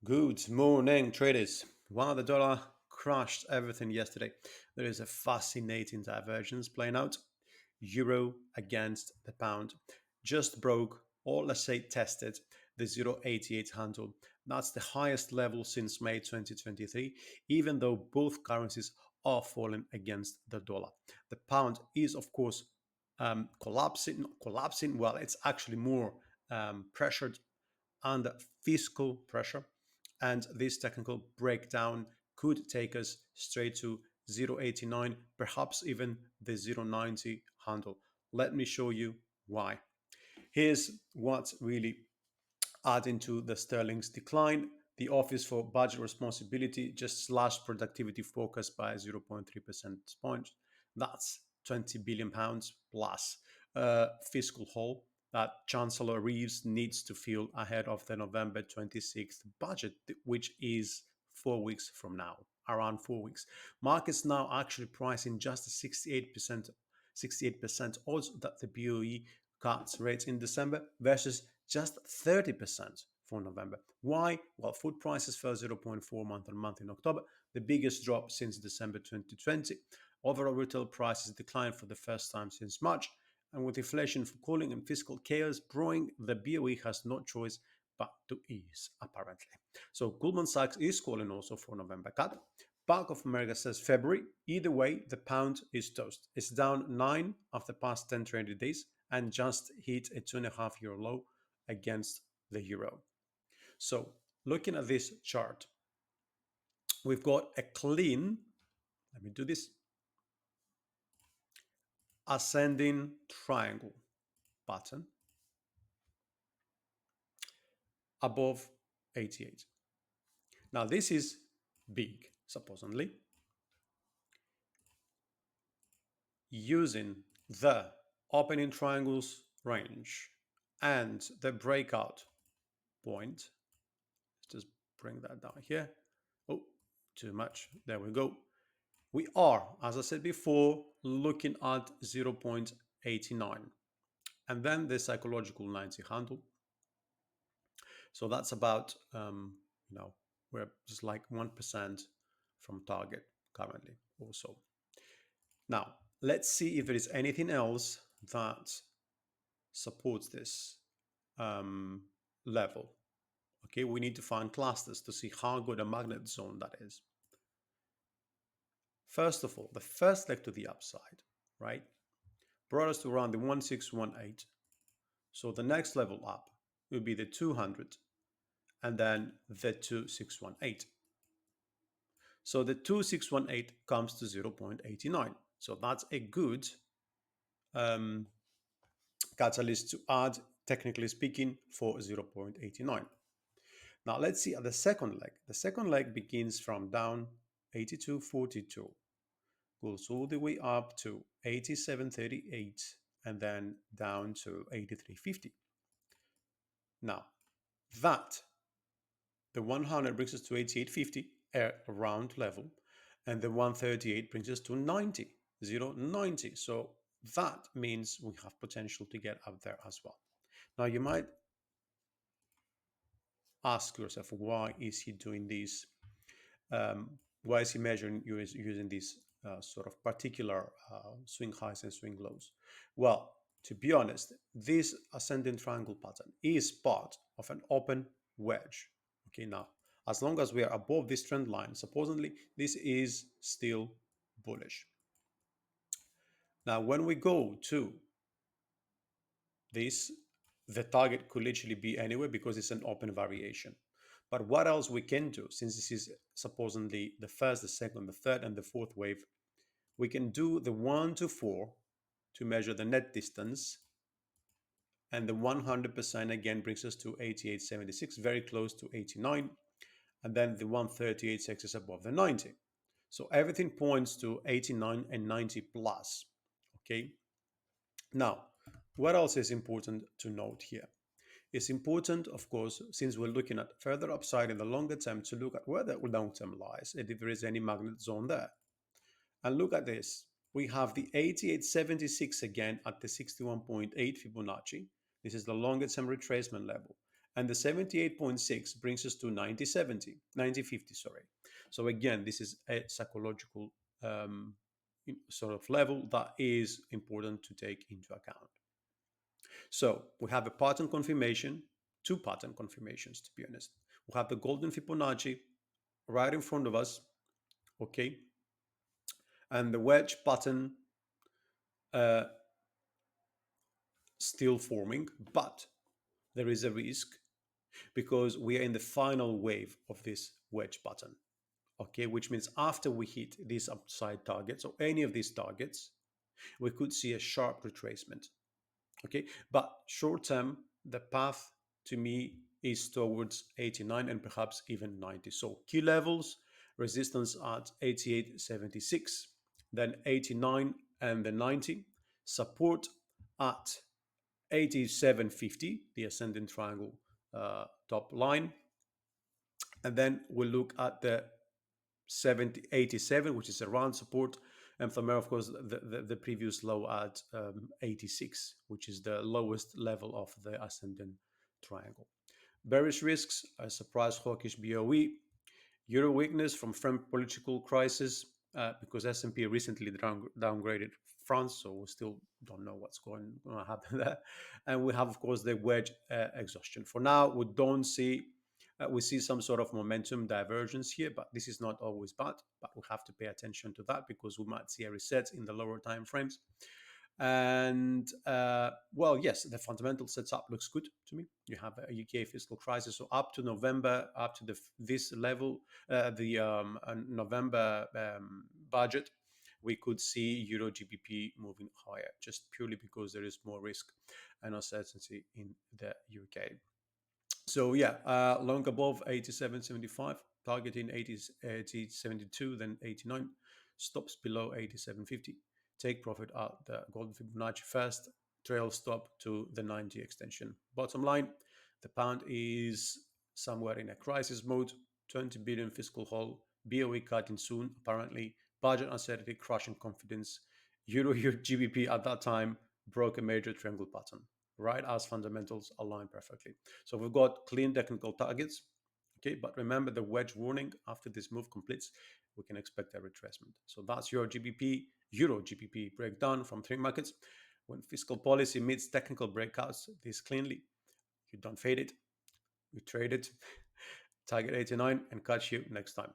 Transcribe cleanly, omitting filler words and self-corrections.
Good morning, traders. While the dollar crushed everything yesterday, there is a fascinating divergence playing out. Euro against the pound just broke, or let's say tested, the 0.88 handle. That's the highest level since May 2023, even though both currencies are falling against the dollar. The pound is, of course, collapsing. Not collapsing. Well, it's actually more pressured under fiscal pressure. And this technical breakdown could take us straight to 0.89, perhaps even the 0.90 handle. Let me show you why. Here's what's really adding to the sterling's decline. The Office for Budget Responsibility just slashed productivity forecast by 0.3 percentage points. That's 20 billion pounds plus fiscal hole that Chancellor Reeves needs to fill ahead of the November 26th budget, which is 4 weeks from now, around 4 weeks. Markets now actually pricing just a 68% odds that the BOE cuts rates in December versus just 30% for November. Why? Well, food prices fell 0.4 month on month in October, the biggest drop since December 2020. Overall retail prices declined for the first time since March, and with inflation cooling and fiscal chaos brewing, the BOE has no choice but to ease, apparently. So Goldman Sachs is calling also for November cut. Bank of America says February. Either way, the pound is toast. It's down 9 of the past 10 trading days and just hit a 2.5-year low against the euro. So looking at this chart, we've got a clean, let me do this, ascending triangle pattern above 88. Now this is big, supposedly. Using the opening triangles range and the breakout point, let's just bring that down here. Oh, too much. There we go. We are, as I said before, looking at 0.89 and then the psychological 90 handle. So that's about, we're just like 1% from target currently also. Now, let's see if there is anything else that supports this level. Okay, we need to find clusters to see how good a magnet zone that is. First of all, the first leg to the upside, right, brought us to around the 1618. So the next level up will be the 200 and then the 2618. So the 2618 comes to 0.89. So that's a good catalyst to add, technically speaking, for 0.89. Now let's see at the second leg. The second leg begins from down 82.42, goes all the way up to 87.38, and then down to 83.50. Now, that, the 100 brings us to 88.50, a round level, and the 138 brings us to 90, 0.90. So that means we have potential to get up there as well. Now, you might ask yourself, why is he doing this? Why is he measuring using these sort of particular swing highs and swing lows? Well, to be honest, this ascending triangle pattern is part of an open wedge. Okay, now, as long as we are above this trend line, supposedly this is still bullish. Now, when we go to this, the target could literally be anywhere because it's an open variation. But what else we can do, since this is supposedly the first, the second, the third, and the fourth wave, we can do the 1 to 4 to measure the net distance. And the 100% again brings us to 88.76, very close to 89. And then the 138 takes us above the 90. So everything points to 89 and 90 plus. Okay. Now, what else is important to note here? It's important, of course, since we're looking at further upside in the longer term, to look at where the long term lies and if there is any magnet zone there. And look at this. We have the 88.76 again at the 61.8 Fibonacci. This is the longer term retracement level. And the 78.6 brings us to 90.50, sorry. So again, this is a psychological um, sort of level that is important to take into account. So we have a pattern confirmation, two pattern confirmations, to be honest. We have the golden Fibonacci right in front of us, okay? And the wedge pattern uh, still forming, but there is a risk because we are in the final wave of this wedge pattern, okay? Which means after we hit these upside targets or any of these targets, we could see a sharp retracement, okay? But short term, the path to me is towards 89 and perhaps even 90. So key levels, resistance at 88.76, then 89 and then 90, support at 87.50, the ascending triangle top line. And then we'll look at the 87, which is around support. And from there, of course, the previous low at 86, which is the lowest level of the ascending triangle. Bearish risks, a surprise hawkish BOE, euro weakness from French political crisis, because S&P recently downgraded France, so we still don't know what's going to happen there. And we have, of course, the wedge exhaustion. For now, we don't see we see some sort of momentum divergence here, but this is not always bad. But we have to pay attention to that because we might see a reset in the lower time frames. And well, yes, the fundamental setup looks good to me. You have a UK fiscal crisis, so up to November, up to this level, the November budget, we could see Euro GBP moving higher, just purely because there is more risk and uncertainty in the UK. So yeah, long above 87.75, targeting 80.72, then 89, stops below 87.50. Take profit at the golden Fibonacci first, trail stop to the 90 extension. Bottom line, the pound is somewhere in a crisis mode, 20 billion fiscal hole, BOE cutting soon, apparently, budget uncertainty, crushing confidence. Euro GBP at that time broke a major triangle pattern, right as fundamentals align perfectly. So we've got clean technical targets, okay, but remember the wedge warning. After this move completes, we can expect a retracement. So that's your GBP, Euro GBP breakdown from Thinkmarkets. When fiscal policy meets technical breakouts this cleanly, you don't fade it, you trade it, target 89, and catch you next time.